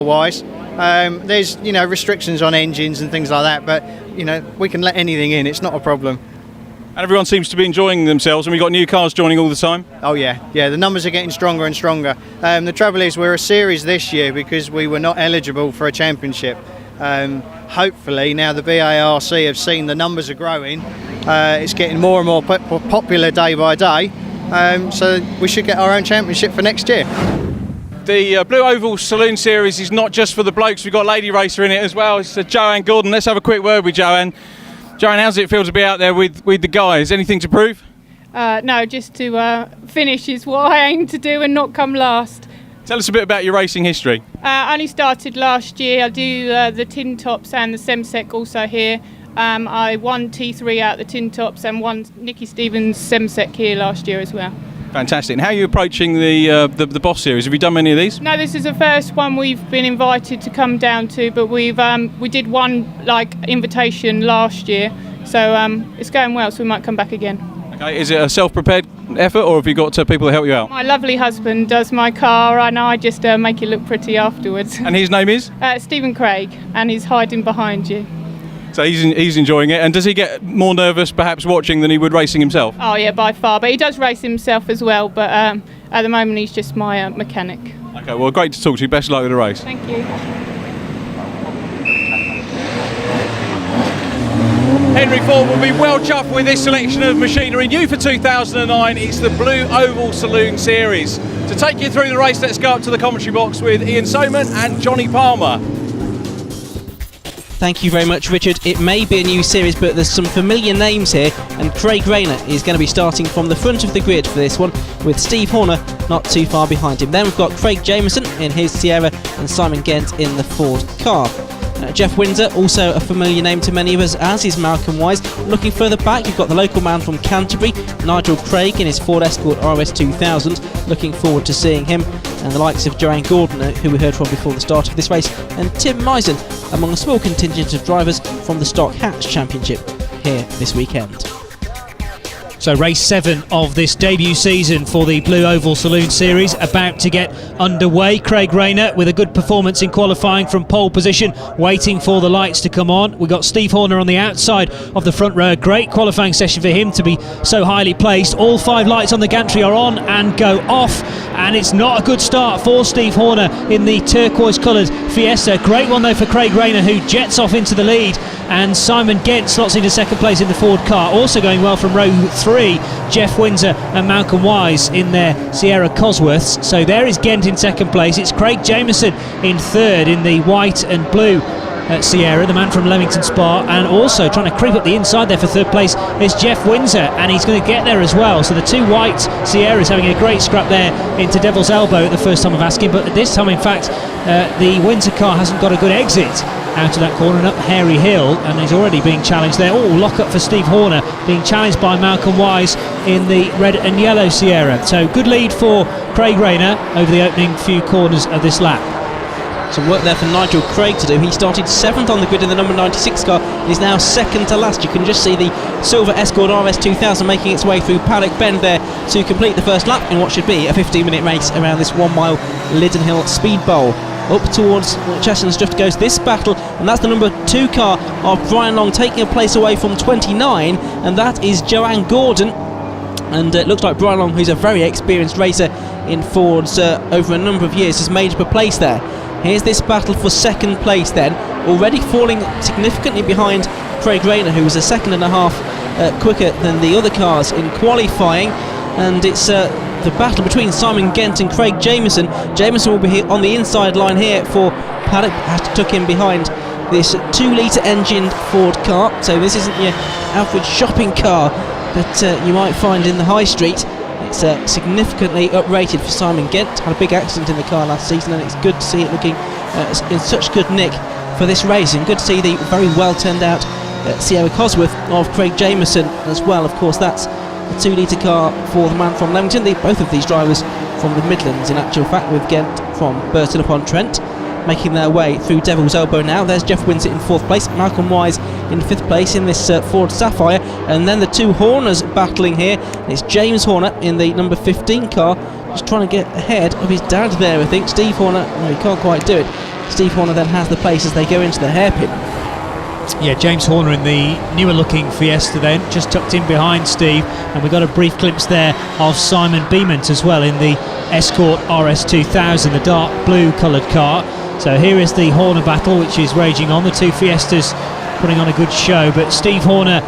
wise. There's restrictions on engines and things like that, but we can let anything in. It's not a problem. And everyone seems to be enjoying themselves, and we've got new cars joining all the time. Oh yeah, the numbers are getting stronger and stronger. The trouble is we're a series this year because we were not eligible for a championship. Hopefully now the BARC have seen the numbers are growing. It's getting more and more popular day by day, so we should get our own championship for next year. The Blue Oval Saloon Series is not just for the blokes, we've got a lady racer in it as well. It's Joanne Gordon. Let's have a quick word with Joanne. Joanne, how does it feel to be out there with the guys? Anything to prove? No, just to finish is what I aim to do and not come last. Tell us a bit about your racing history. I only started last year. I do the tin tops and the Semsec also here. I won T3 out the tin tops and won Nicky Stevens Semsec here last year as well. Fantastic. And how are you approaching the Boss Series? Have you done many of these? No, this is the first one we've been invited to come down to, but we did one invitation last year, so it's going well, so we might come back again. Okay, is it a self-prepared effort, or have you got people to help you out? My lovely husband does my car, and I just make it look pretty afterwards. And his name is? Stephen Craig, and he's hiding behind you. So he's enjoying it. And does he get more nervous perhaps watching than he would racing himself? Oh yeah, by far, but he does race himself as well, but at the moment he's just my mechanic. Okay, well, great to talk to you. Best of luck with the race. Thank you. Henry Ford will be well chuffed with this selection of machinery. New for 2009, it's the Blue Oval Saloon Series. To take you through the race, let's go up to the commentary box with Ian Soman and Johnny Palmer. Thank you very much, Richard. It may be a new series, but there's some familiar names here, and Craig Rayner is going to be starting from the front of the grid for this one, with Steve Horner not too far behind him. Then we've got Craig Jameson in his Sierra and Simon Gent in the Ford car. Jeff Windsor, also a familiar name to many of us, as is Malcolm Wise. Looking further back, you've got the local man from Canterbury, Nigel Craig in his Ford Escort RS2000. Looking forward to seeing him. And the likes of Joanne Gordon, who we heard from before the start of this race, and Tim Misen among a small contingent of drivers from the Stock Hatch Championship here this weekend. So race 7 of this debut season for the Blue Oval Saloon Series about to get underway. Craig Rayner with a good performance in qualifying from pole position, waiting for the lights to come on. We've got Steve Horner on the outside of the front row. Great qualifying session for him to be so highly placed. All 5 lights on the gantry are on and go off, and it's not a good start for Steve Horner in the turquoise coloured Fiesta. Great one though for Craig Rayner, who jets off into the lead, and Simon Gent slots into second place in the Ford car. Also going well from row 3, Jeff Windsor and Malcolm Wise in their Sierra Cosworths. So there is Gent in second place. It's Craig Jameson in third in the white and blue Sierra, the man from Leamington Spa, and also trying to creep up the inside there for third place is Jeff Windsor, and he's going to get there as well. So the 2 white Sierras having a great scrap there into Devil's Elbow at the first time of asking, but this time in fact the Windsor car hasn't got a good exit out of that corner and up Hairy Hill, and he's already being challenged there. Oh, lock up for Steve Horner, being challenged by Malcolm Wise in the red and yellow Sierra. So good lead for Craig Rayner over the opening few corners of this lap. Some work there for Nigel Craig to do. He started 7th on the grid in the number 96 car. He's now second to last. You can just see the silver Escort RS2000 making its way through Paddock Bend there to complete the first lap in what should be a 15-minute race around this 1 mile Liddon Hill Speed Bowl. Up towards Chestnut Stuff goes this battle, and that's the number 2 car of Brian Long taking a place away from 29, and that is Joanne Gordon. And it looks like Brian Long, who's a very experienced racer in Fords over a number of years, has made up a place there. Here's this battle for second place then, already falling significantly behind Craig Rayner, who was a second and a half quicker than the other cars in qualifying. And it's the battle between Simon Gent and Craig Jameson. Jameson will be here on the inside line here for Paddock. Has to tuck in behind this 2-litre engined Ford car. So this isn't your average shopping car that you might find in the high street. It's significantly uprated for Simon Gent. Had a big accident in the car last season, and it's good to see it looking in such good nick for this race. And good to see the very well turned out Sierra Cosworth of Craig Jameson as well. Of course, that's a 2-litre car for the man from Leamington. Both of these drivers from the Midlands, in actual fact, with Gent from Burton upon Trent, making their way through Devil's Elbow now. There's Jeff Windsor in 4th place, Malcolm Wise in 5th place in this Ford Sapphire, and then the 2 Horners battling here. It's James Horner in the number 15 car, just trying to get ahead of his dad there, I think. Steve Horner, no, he can't quite do it. Steve Horner then has the place as they go into the hairpin. Yeah, James Horner in the newer looking Fiesta then, just tucked in behind Steve, and we got a brief glimpse there of Simon Beament as well in the Escort RS2000, the dark blue coloured car. So here is the Horner battle which is raging on, the two Fiestas putting on a good show, but Steve Horner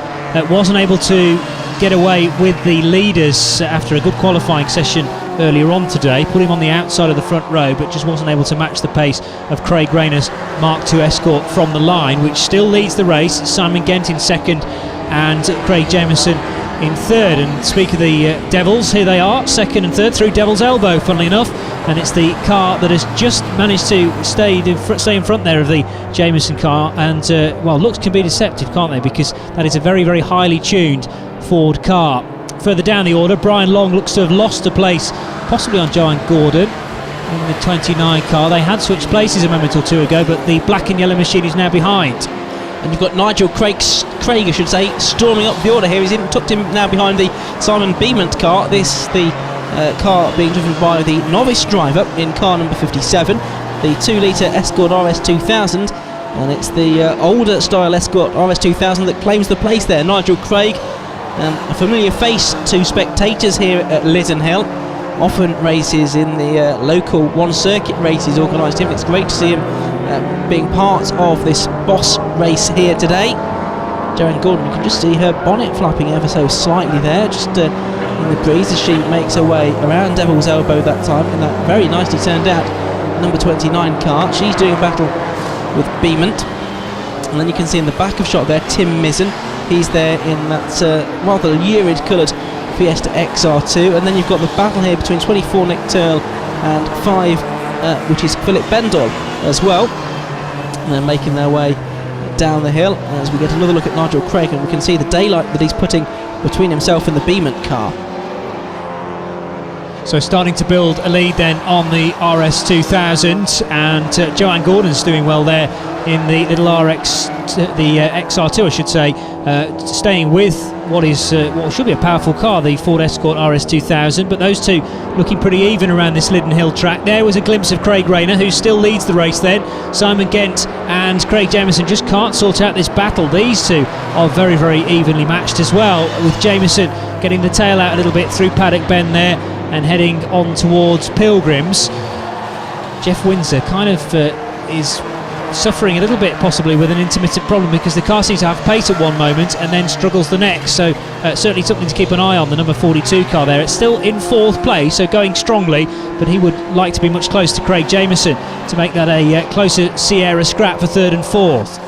wasn't able to get away with the leaders after a good qualifying session earlier on today. Put him on the outside of the front row, but just wasn't able to match the pace of Craig Rayner's Mark II Escort from the line, which still leads the race. Simon Gent in second and Craig Jameson in third. And speak of the Devils, here they are, second and third through Devil's Elbow, funnily enough, and it's the car that has just managed to stay in front there of the Jameson car, and well, looks can be deceptive, can't they, because that is a very, very highly tuned Ford car. Further down the order, Brian Long looks to have lost a place, possibly on Joanne Gordon in the 29 car. They had switched places a moment or two ago, but the black and yellow machine is now behind. And you've got Nigel Craig, I should say, storming up the order here. He's tucked in now behind the Simon Beament car. This the car being driven by the novice driver in car number 57, the 2-litre Escort RS2000, and it's the older style Escort RS2000 that claims the place there. Nigel Craig, a familiar face to spectators here at Lytton Hill, often races in the local one circuit races organised him. It's great to see him being part of this boss race here today. Joanne Gordon, you can just see her bonnet flapping ever so slightly there, just in the breeze as she makes her way around Devil's Elbow that time in that very nicely turned out number 29 car. She's doing a battle with Beament, and then you can see in the back of shot there Tim Mizzen. He's there in that rather lurid coloured Fiesta XR2, and then you've got the battle here between 24 Nick Turl and 5 which is Philip Bendall as well, and they're making their way down the hill as we get another look at Nigel Craig, and we can see the daylight that he's putting between himself and the Beament car. So starting to build a lead then on the RS2000, and Joanne Gordon's doing well there in the little RX, the XR2 I should say, staying with what should be a powerful car, the Ford Escort RS2000, but those two looking pretty even around this Lytton Hill track. There was a glimpse of Craig Rayner, who still leads the race then. Simon Gent and Craig Jameson just can't sort out this battle. These two are very, very evenly matched as well, with Jameson getting the tail out a little bit through Paddock Bend there and heading on towards Pilgrims. Jeff Windsor kind of is suffering a little bit possibly with an intermittent problem, because the car seems to have pace at one moment and then struggles the next, so certainly something to keep an eye on, the number 42 car there. It's still in fourth place, so going strongly, but he would like to be much closer to Craig Jameson to make that a closer Sierra scrap for third and fourth.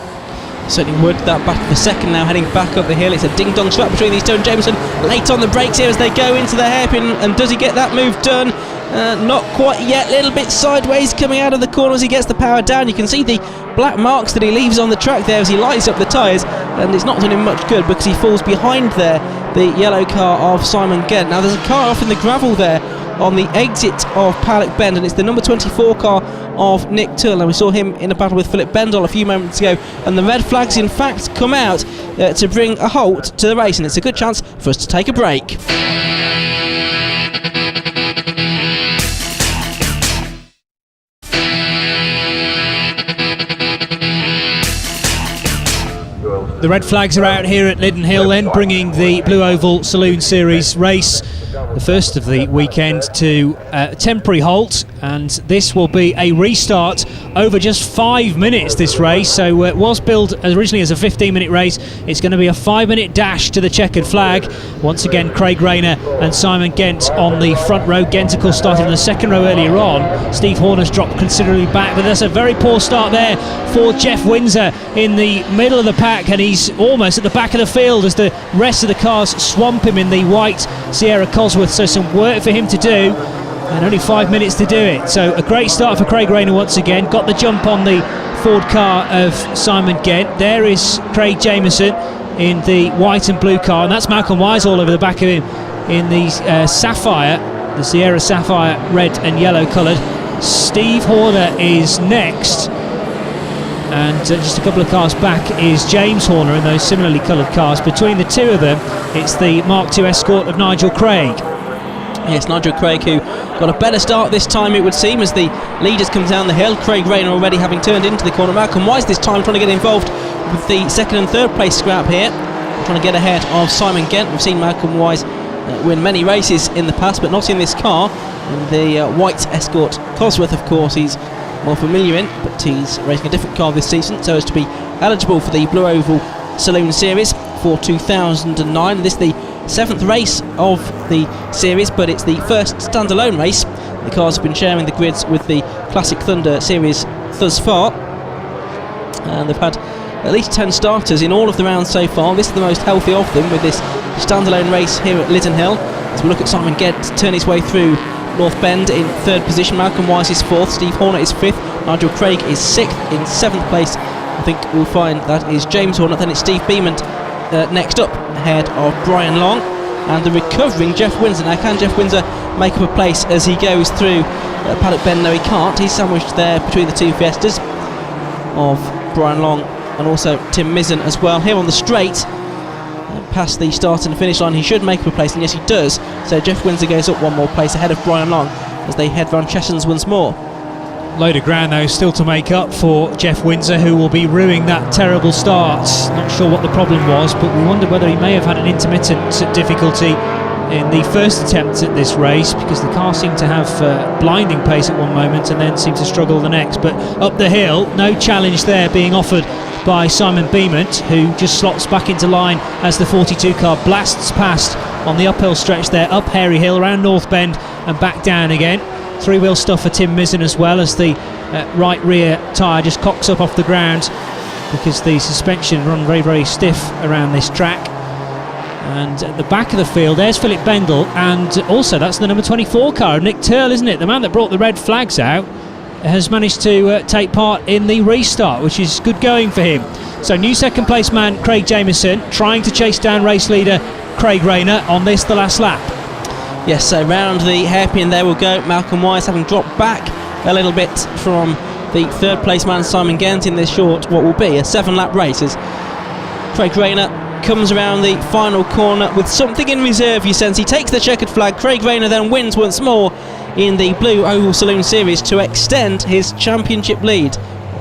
Certainly would. That back for second now, heading back up the hill. It's a ding-dong scrap between these two, and Jameson late on the brakes here as they go into the hairpin, and does he get that move done? Not quite yet, a little bit sideways coming out of the corner as he gets the power down. You can see the black marks that he leaves on the track there as he lights up the tyres, and it's not done him much good because he falls behind there, the yellow car of Simon Gent. Now there's a car off in the gravel there on the exit of Paddock Bend, and it's the number 24 car of Nick Turl, and we saw him in a battle with Philip Bendall a few moments ago, and the red flags in fact come out to bring a halt to the race, and it's a good chance for us to take a break. The red flags are out here at Lytton Hill then, bringing the Blue Oval Saloon Series race, the first of the weekend, to a temporary halt, and this will be a restart over just 5 minutes, this race. So it was billed originally as a 15-minute race. It's going to be a 5-minute dash to the checkered flag. Once again, Craig Rayner and Simon Gent on the front row. Gent, of course, started in the second row earlier on. Steve Horner's dropped considerably back, but there's a very poor start there for Jeff Windsor in the middle of the pack, and he's almost at the back of the field as the rest of the cars swamp him in the white Sierra Cosworth. So some work for him to do, and only 5 minutes to do it. So a great start for Craig Rayner once again. Got the jump on the Ford car of Simon Gent. There is Craig Jameson in the white and blue car, and that's Malcolm Wise all over the back of him in the Sapphire, the Sierra Sapphire red and yellow coloured. Steve Horner is next, and just a couple of cars back is James Horner in those similarly coloured cars. Between the two of them, it's the Mark II Escort of Nigel Craig. Yes, Nigel Craig, who got a better start this time, it would seem, as the leaders come down the hill. Craig Rayner already having turned into the corner. Malcolm Wise this time trying to get involved with the second and third place scrap here, trying to get ahead of Simon Gent. We've seen Malcolm Wise win many races in the past, but not in this car. In the white Escort Cosworth, of course, he's more familiar in, but he's racing a different car this season so as to be eligible for the Blue Oval Saloon Series for 2009. This is the 7th race of the series, but it's the first standalone race. The cars have been sharing the grids with the Classic Thunder Series thus far, and they've had at least 10 starters in all of the rounds so far. This is the most healthy of them, with this standalone race here at Lytton Hill. As we look at Simon Gent turn his way through North Bend in 3rd position. Malcolm Wise is 4th, Steve Horner is 5th, Nigel Craig is 6th. In 7th place, I think we'll find that is James Horner. Then it's Steve Beamont next up, ahead of Brian Long and the recovering Jeff Windsor. Now, can Jeff Windsor make up a place as he goes through Paddock Bend? No, he can't. He's sandwiched there between the two Fiestas of Brian Long and also Tim Mizzen as well. Here on the straight, past the start and the finish line, he should make up a place, and yes, he does. So Jeff Windsor goes up one more place ahead of Brian Long as they head round Chessons once more. Load of ground though still to make up for Jeff Windsor, who will be ruining that terrible start. Not sure what the problem was, but we wonder whether he may have had an intermittent difficulty in the first attempt at this race, because the car seemed to have blinding pace at one moment and then seemed to struggle the next. But up the hill, no challenge there being offered by Simon Beamont, who just slots back into line as the 42 car blasts past on the uphill stretch there, up Hairy Hill, around North Bend and back down again. Three-wheel stuff for Tim Mizzen as well, as the right rear tyre just cocks up off the ground because the suspension run very, very stiff around this track. And at the back of the field, there's Philip Bendel, and also that's the number 24 car, Nick Turle, isn't it? The man that brought the red flags out has managed to take part in the restart, which is good going for him. So new second place man Craig Jameson trying to chase down race leader Craig Rayner on this, the last lap. Yes, so round the hairpin there will go Malcolm Wise, having dropped back a little bit from the 3rd place man Simon Gent in this short, what will be a 7-lap race, as Craig Rayner comes around the final corner with something in reserve, you sense. He takes the checkered flag. Craig Rayner then wins once more in the Blue Oval Saloon Series to extend his championship lead,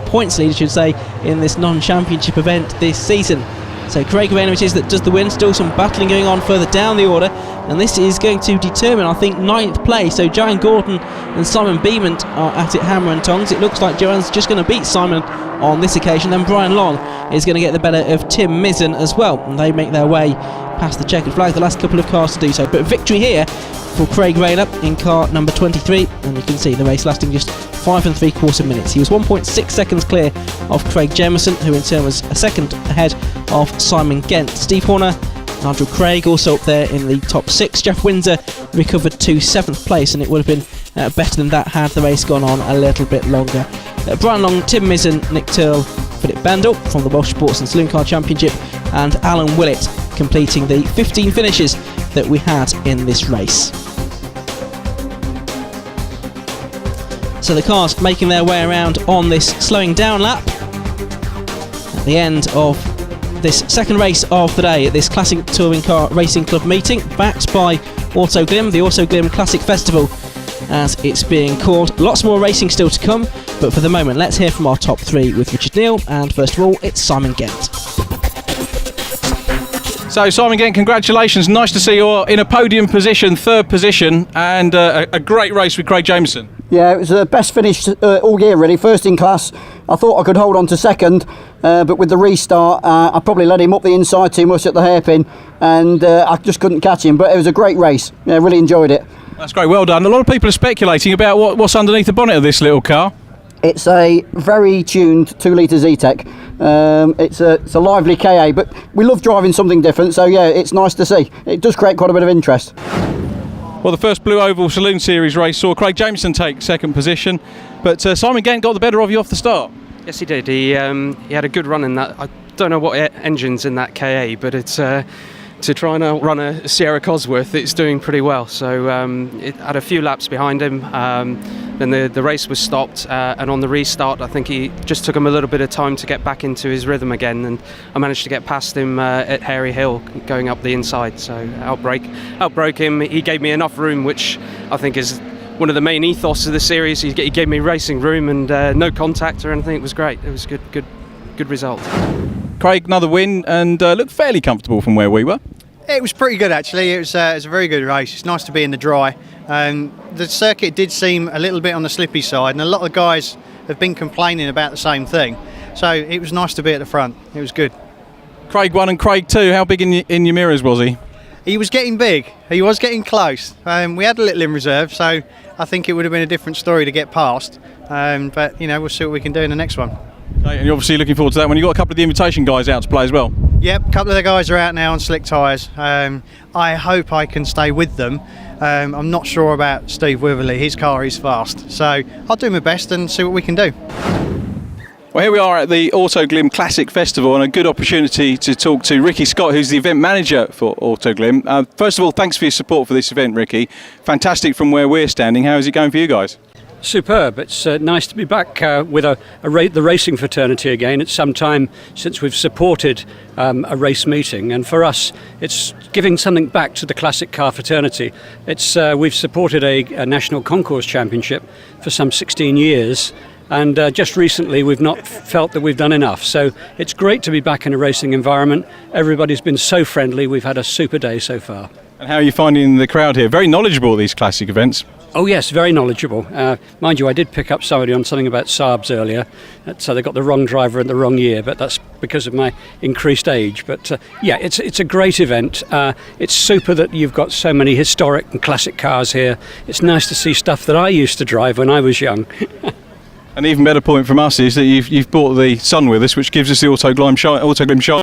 points lead I should say, in this non-championship event this season. So Craig Rayner it is that does the win. Still some battling going on further down the order, and this is going to determine, I think, 9th place. So Joanne Gordon and Simon Beamont are at it hammer and tongs. It looks like Joanne's just going to beat Simon on this occasion. Then Brian Long is going to get the better of Tim Mizzen as well, and they make their way past the checkered flag, the last couple of cars to do so. But victory here for Craig Rayner in car number 23, and you can see the race lasting just 5 3/4 minutes. He was 1.6 seconds clear of Craig Jameson, who in turn was a second ahead of Simon Gent. Steve Horner, Nigel Craig also up there in the top 6. Jeff Windsor recovered to 7th place, and it would have been better than that had the race gone on a little bit longer. Brian Long, Tim Mizzen, Nick Turle, Philip Bendel from the Welsh Sports and Saloon Car Championship, and Alan Willett completing the 15 finishes that we had in this race. So the cars making their way around on this slowing down lap at the end of this second race of the day at this Classic Touring Car Racing Club meeting, backed by Auto Glim, the Auto Glim Classic Festival as it's being called. Lots more racing still to come, but for the moment let's hear from our top 3 with Richard Neal, and first of all it's Simon Gent. So Simon Gent, congratulations, nice to see you in a podium position, 3rd position, and a great race with Craig Jameson. Yeah, it was the best finish all year really, first in class. I thought I could hold on to second, but with the restart I probably let him up the inside too much at the hairpin, and I just couldn't catch him, but it was a great race. Yeah, really enjoyed it. That's great, well done. A lot of people are speculating about what's underneath the bonnet of this little car. It's a very tuned 2-litre Z-Tech. It's a lively KA, but we love driving something different, so yeah, it's nice to see. It does create quite a bit of interest. Well, the first Blue Oval Saloon Series race saw Craig Jameson take 2nd position, but Simon Gent got the better of you off the start. Yes, he did. He had a good run in that. I don't know what engine's in that KA, but it's to try and outrun a Sierra Cosworth, it's doing pretty well. So it had a few laps behind him. then the race was stopped, and on the restart I think he just took him a little bit of time to get back into his rhythm again, and I managed to get past him at Hairy Hill going up the inside, so outbroke him. He gave me enough room, which I think is one of the main ethos of the series. He gave me racing room and no contact or anything. It was great. It was good result. Craig, another win, and looked fairly comfortable from where we were. It was pretty good actually. It was a very good race. It's nice to be in the dry. The circuit did seem a little bit on the slippy side, and a lot of guys have been complaining about the same thing. So it was nice to be at the front. It was good. Craig 1 and Craig 2, how big in your mirrors was he? He was getting big. He was getting close. We had a little in reserve, so I think it would have been a different story to get past. But we'll see what we can do in the next one. Okay, and you're obviously looking forward to that one. You've got a couple of the invitation guys out to play as well. Yep, a couple of the guys are out now on slick tyres. I hope I can stay with them. I'm not sure about Steve Witherley. His car is fast, so I'll do my best and see what we can do. Well, here we are at the Autoglim Classic Festival, and a good opportunity to talk to Ricky Scott, who's the event manager for Autoglim. First of all, thanks for your support for this event, Ricky. Fantastic from where we're standing. How is it going for you guys? Superb. It's nice to be back with the racing fraternity again. It's some time since we've supported a race meeting, and for us it's giving something back to the classic car fraternity. We've supported a national concours championship for some 16 years, and just recently we've not felt that we've done enough. So it's great to be back in a racing environment. Everybody's been so friendly. We've had a super day so far. And how are you finding the crowd here? Very knowledgeable at these classic events. Oh yes, very knowledgeable. Mind you, I did pick up somebody on something about Saabs earlier, so they got the wrong driver in the wrong year, but that's because of my increased age. But yeah, it's a great event. It's super that you've got so many historic and classic cars here. It's nice to see stuff that I used to drive when I was young. An even better point from us is that you've brought the sun with us, which gives us the Autoglim shine.